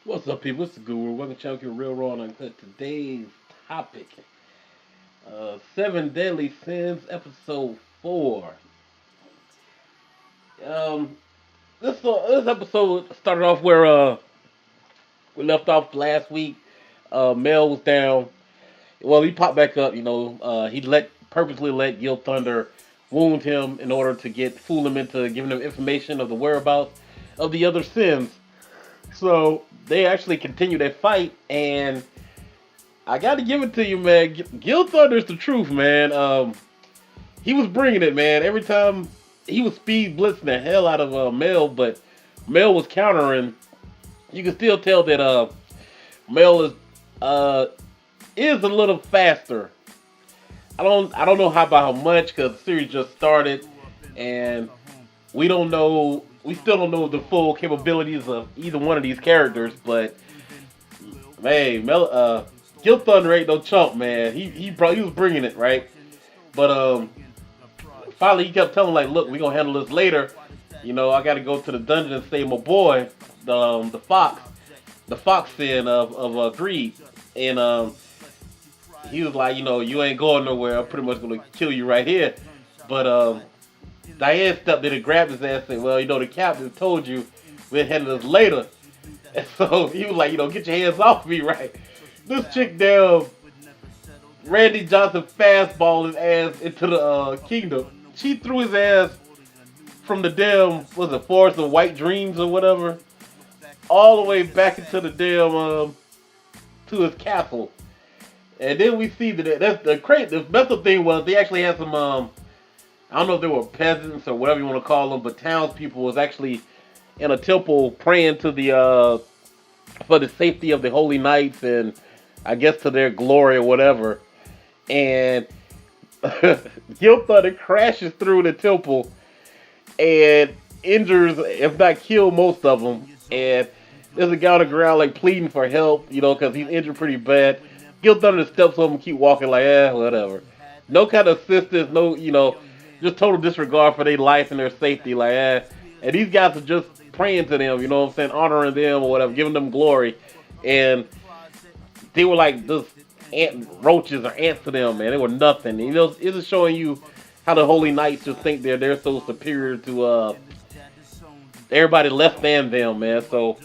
What's up, people? It's the Guru. Welcome to Channel Real Raw and Uncut. Today's topic, Seven Deadly Sins, Episode 4. Um, this episode started off where we left off last week. Mel was down. Well, he popped back up. He purposely let Gil Thunder wound him in order to fool him into giving him information of the whereabouts of the other sins. So they actually continued that fight, and I got to give it to you, man. Gil Thunder's the truth, man. He was bringing it, man. Every time he was speed blitzing the hell out of Mel, but Mel was countering. You can still tell that Mel is a little faster. I don't know how much because the series just started, and we don't know. We still don't know the full capabilities of either one of these characters, but man, Gil Thunder ain't no chump, man. He was bringing it, right? But finally he kept telling like, look, we gonna handle this later. I got to go to the dungeon and save my boy, the fox sin of greed, and he was like, you ain't going nowhere. I'm pretty much gonna kill you right here. But Diane stepped in and grabbed his ass and said, well, the captain told you we'll handle this later. And so he was like, get your hands off me, right? This chick down, Randy Johnson fastballed his ass into the kingdom. She threw his ass from the damn, was it Forest of White Dreams or whatever, all the way back into the damn, to his castle. And then we see that's the messed up thing was they actually had some, I don't know if they were peasants or whatever you want to call them, but townspeople was actually in a temple praying to the for the safety of the holy knights and I guess to their glory or whatever. And Gil Thunder crashes through the temple and injures, if not kills, most of them. And there's a guy on the ground like pleading for help, because he's injured pretty bad. Gil Thunder steps over and keep walking like, whatever. No kind of assistance, no, just total disregard for their life and their safety, like, And these guys are just praying to them, honoring them or whatever, giving them glory. And they were like just roaches or ants to them, man. They were nothing. It's just showing you how the Holy Knights just think they're so superior to everybody less than them, man. So,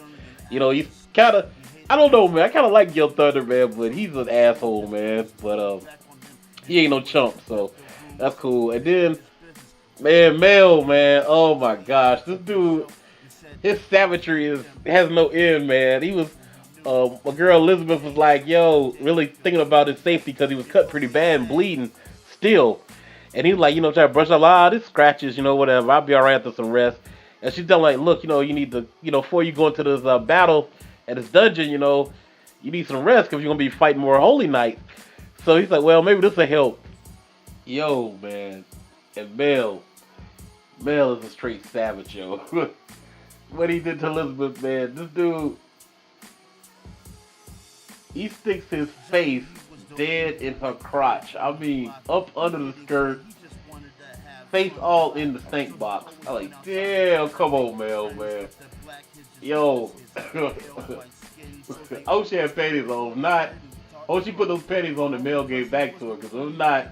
he's kind of, I don't know, man. I kind of like Gil Thunder, man, but he's an asshole, man. But he ain't no chump, so that's cool. And then, man, Mel, man, oh my gosh, this dude, his savagery has no end, man. He was, my girl Elizabeth was like, yo, really thinking about his safety because he was cut pretty bad and bleeding still. And he was like, trying to brush off, this scratches, whatever. I'll be all right after some rest. And she's telling like, look, you need to, before you go into this battle at this dungeon, you need some rest because you're going to be fighting more holy knights. So he's like, well, maybe this will help. Yo, man. And Mel is a straight savage, yo. What he did to Elizabeth, man. This dude, he sticks his face dead in her crotch. I mean, up under the skirt, face all in the stink box. I'm like, damn, come on, Mel, man. Yo. I hope she had panties on. I hope she put those panties on and Mel gave back to her, because if not,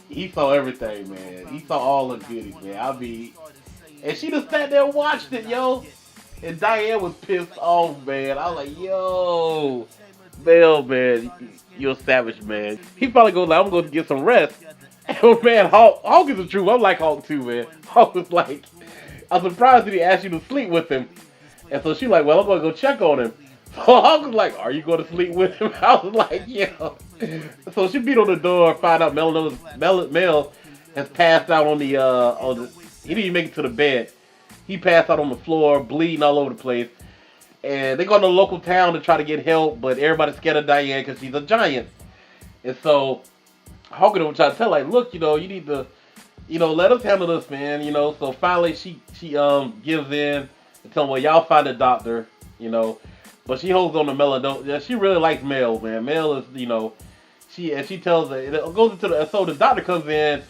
he saw everything, man. He saw all the goodies, man. And she just sat there and watched it, yo. And Diane was pissed off, man. I was like, yo, Mel, man, you're a savage, man. He probably goes like, I'm going to get some rest. And man, Hawk is the truth. I'm like Hawk too, man. Hawk was like, I'm surprised that he asked you to sleep with him. And so she like, well, I'm going to go check on him. So Hawk was like, are you going to sleep with him? I was like, yeah. So she beat on the door, find out Mel has passed out on the, he didn't even make it to the bed. He passed out on the floor, bleeding all over the place. And they go to the local town to try to get help, but everybody's scared of Diane because she's a giant. And so Hawk was trying to tell like, look, you need to, let us handle this, man. So finally she gives in and tell him, well, y'all find a doctor, But she holds on to Mel and don't. She really likes Mel, man. Mel is, she tells her, it goes into so the doctor comes in,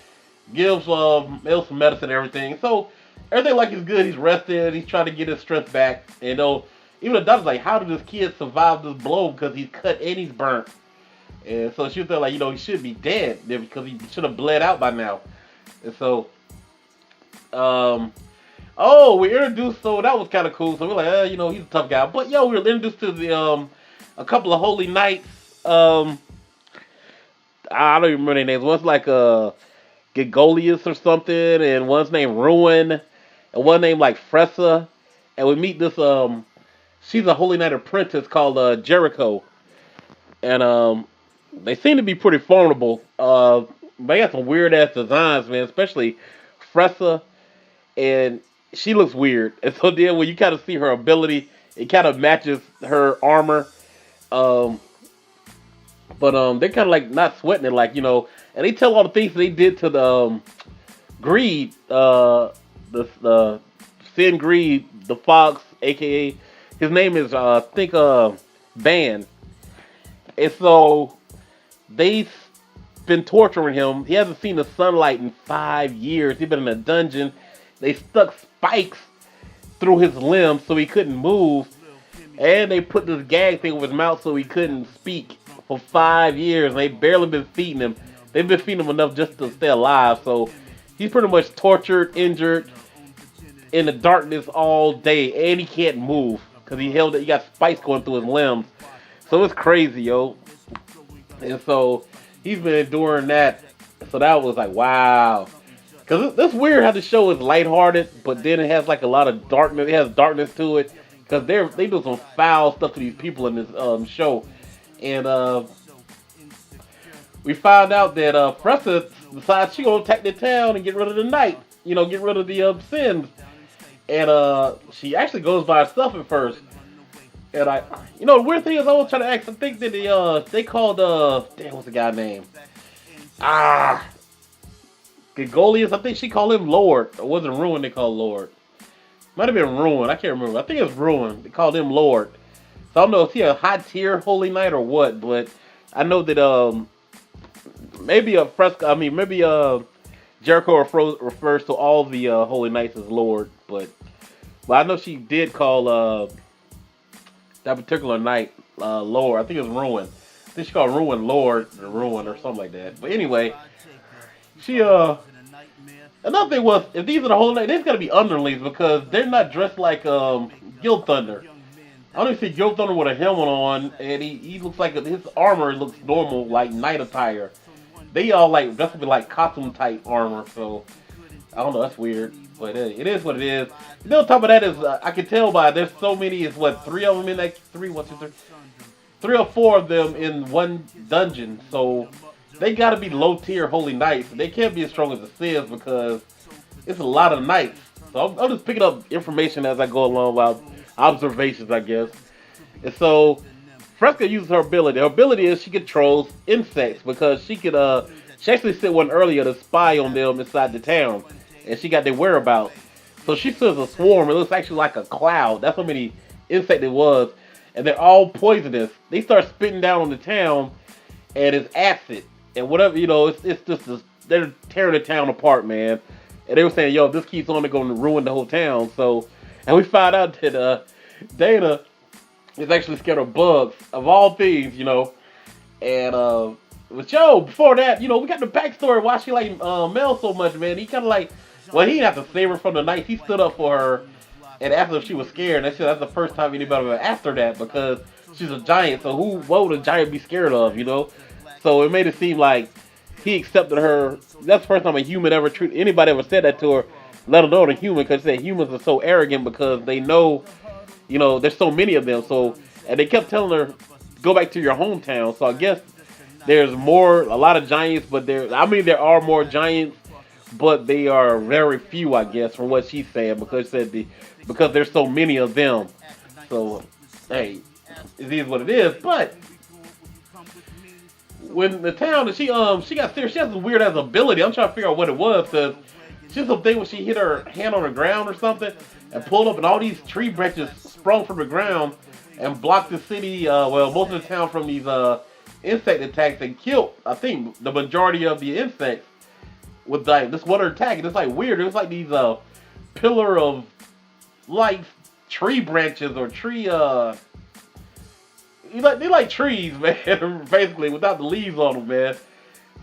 gives Mel some medicine and everything. So everything like he's good. He's rested. He's trying to get his strength back. And even the doctor's like, how did this kid survive this blow? Because he's cut and he's burnt. And so she was like, you know, he should be dead because he should have bled out by now. And so, oh, we introduced, so that was kind of cool. So we're like, you know, he's a tough guy. But yo, we were introduced to the a couple of holy knights. I don't even remember their names. One's like Gigolius or something, and one's named Ruin, and one named like Fressa. And we meet this she's a holy knight apprentice called Jericho, and they seem to be pretty formidable. They got some weird ass designs, man, especially Fressa, and she looks weird. And so then when you kind of see her ability, it kind of matches her armor. But they're kind of like not sweating it, like, you know, and they tell all the things they did to the Greed, the Sin Greed, the Fox, aka his name is I think Van, and so they've been torturing him. He hasn't seen the sunlight in 5 years. He's been in a dungeon. They stuck spikes through his limbs so he couldn't move, and they put this gag thing over his mouth so he couldn't speak for 5 years. And they barely been feeding him. They've been feeding him enough just to stay alive. So he's pretty much tortured, injured, in the darkness all day, and he can't move because he got spikes going through his limbs. So it's crazy, yo. And so he's been enduring that. So that was like, wow. Because it's weird how the show is lighthearted, but then it has like a lot of darkness. It has darkness to it because they do some foul stuff to these people in this show. And we found out that Fressa decides she gonna attack the town and get rid of the night. You know, get rid of the sins. And she actually goes by herself at first. And the weird thing is, I was trying to ask. I think that they called damn, what's the guy name? Gigolius. I think she called him Lord. Or was it Ruin? They called Lord. Might have been Ruin. I can't remember. I think it was Ruin. They called him Lord. So I don't know if he a high tier holy knight or what, but I know that maybe Jericho refers to all the holy knights as Lord, but I know she did call that particular knight Lord. I think it was Ruin. I think she called Ruin Lord or Ruin or something like that. But anyway, she another thing was, if these are the holy knights, they've got to be underlings because they're not dressed like Guild Thunder. I don't even see Guild Thunder with a helmet on, and he looks like his armor looks normal, like knight attire. They all like dressed up in like costume type armor, so I don't know. That's weird, but it is what it is. And then on top of that is I can tell by there's so many. It's what, 3 of them in that 3 or 4 of them in one dungeon. So they got to be low tier holy knights. They can't be as strong as the Sith because it's a lot of knights. So I'm just picking up information as I go along, while observations, I guess. And so Fresca uses her ability. Her ability is she controls insects because she could she actually sent one earlier to spy on them inside the town, and she got their whereabouts. So she sends a swarm. It looks actually like a cloud. That's how many insects it was, and they're all poisonous. They start spitting down on the town, and it's acid and whatever, it's just they're tearing the town apart, man. And they were saying, yo, if this keeps on, they're going to ruin the whole town. So, and we found out that Dana is actually scared of bugs, of all things, And but yo, before that, we got the backstory why she like Mel so much, man. He kind of like, well, he didn't have to save her from the knife. He stood up for her and asked her if she was scared. And that's the first time anybody ever asked her that because she's a giant. So what would a giant be scared of, So it made it seem like he accepted her. That's the first time a human anybody ever said that to her, let alone a human, because they said humans are so arrogant because they know, there's so many of them. So, and they kept telling her, go back to your hometown. So I guess there's a lot of giants, but there are more giants, but they are very few, I guess, from what she's saying, because there's so many of them. So, hey, it is what it is. But when the town, she got serious. She has this weird ass ability. I'm trying to figure out what it was, because she has something when she hit her hand on the ground or something and pulled up, and all these tree branches sprung from the ground and blocked the city, most of the town from these insect attacks, and killed, I think, the majority of the insects with like this one attack. And it's like weird. It was like these pillar of light tree branches or tree they like trees, man, basically without the leaves on them, man.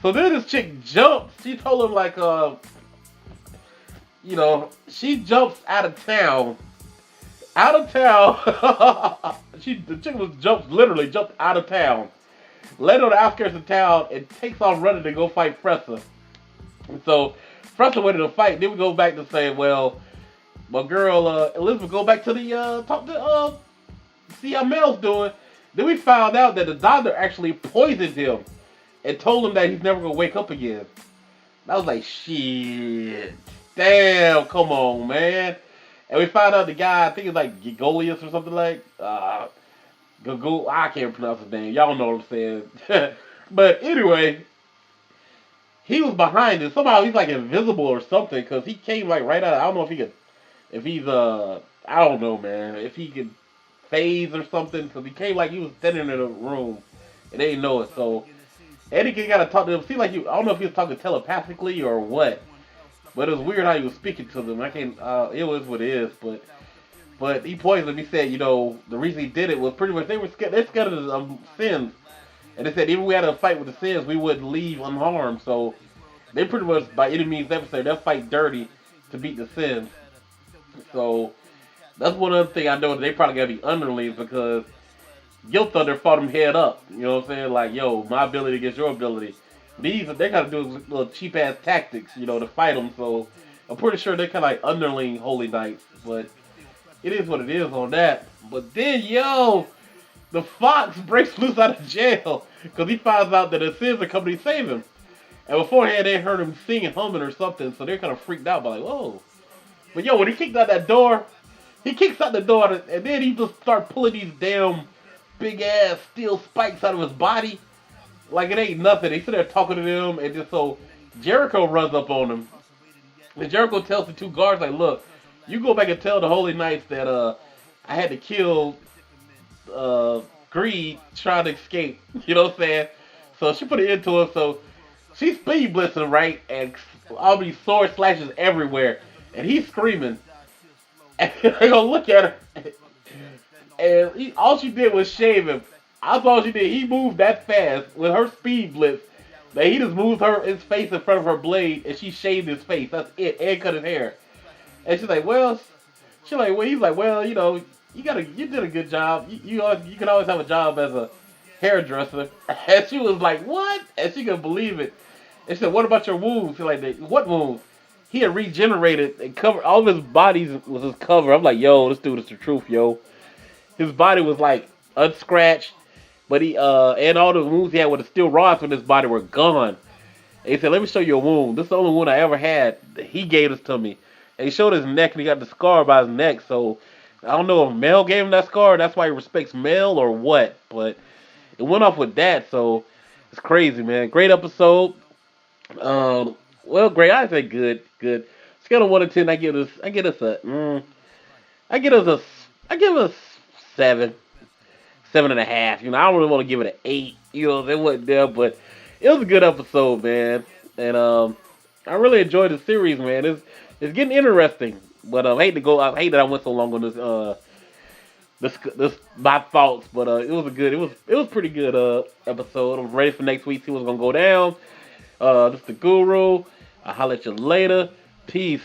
So then this chick jumps. She told him like she jumps out of town. Out of town. The chick literally jumped out of town. Landed on the outskirts of town and takes off running to go fight Fressa. And so Fressa went in a fight. Then we go back to say, well, my girl Elizabeth go back to the talk to see how Mel's doing. Then we found out that the doctor actually poisoned him and told him that he's never gonna wake up again. I was like, shit. Damn, come on, man. And we found out the guy, I think it's like Gigolius or something like. I can't pronounce his name. Y'all know what I'm saying. But anyway, he was behind it. Somehow he's like invisible or something because he came like right out. I don't know I don't know, man. If he could phase or something because he came like he was standing in a room and they didn't know it. So Eddie got to talk to him. Seemed like I don't know if he was talking telepathically or what. But it was weird how he was speaking to them. I can't. It was what it is. But he poisoned them. He said, the reason he did it was pretty much they're scared of sins, and they said even if we had a fight with the sins, we wouldn't leave unharmed. So they pretty much by any means necessary they'll fight dirty to beat the sins. So that's one other thing I know. They probably gotta be underlings because Guilt Thunder fought him head up. You know what I'm saying? Like, yo, my ability against your ability. They gotta do little cheap ass tactics, to fight them. So I'm pretty sure they're kind of like underling Holy Knights, but it is what it is on that. But then, the Fox breaks loose out of jail because he finds out that the Sins are coming to save him. And beforehand, they heard him singing, humming or something, so they're kind of freaked out by like, whoa. But when he kicked out that door, he kicks out the door, and then he just starts pulling these damn big ass steel spikes out of his body. Like it ain't nothing. They sit there talking to them, and just so Jericho runs up on him. And Jericho tells the two guards, like, look, you go back and tell the Holy Knights that I had to kill Greed trying to escape. You know what I'm saying? So she put it into him. So she's speed blitzing, right? And all these sword slashes everywhere. And he's screaming. And they're gonna look at her. And all she did was shave him. That's all she did. He moved that fast with her speed blitz that he just moved his face in front of her blade and she shaved his face. That's it. And cut his hair. And she's like, he's like, well, you did a good job. You can always have a job as a hairdresser. And she was like, what? And she couldn't believe it. And she said, what about your wounds? She's like, what wounds? He had regenerated and covered all of his body was his cover. I'm like, yo, this dude is the truth, yo. His body was like unscratched, but he and all the wounds he had with the steel rods from his body were gone. And he said, let me show you a wound. This is the only wound I ever had. He gave this to me. And he showed his neck and he got the scar by his neck. So I don't know if Mel gave him that scar. That's why he respects Mel or what. But it went off with that. So it's crazy, man. Great episode. Well, great. I say good. Scale of 1 to 10, I give us a 7. 7.5. I don't really want to give it an 8. It wasn't there, but it was a good episode, man. And I really enjoyed the series, man. It's getting interesting. But I hate that I went so long on this my thoughts. But it was pretty good episode. I'm ready for next week. See what's gonna go down. This is the Guru. I'll holler at you later. Peace.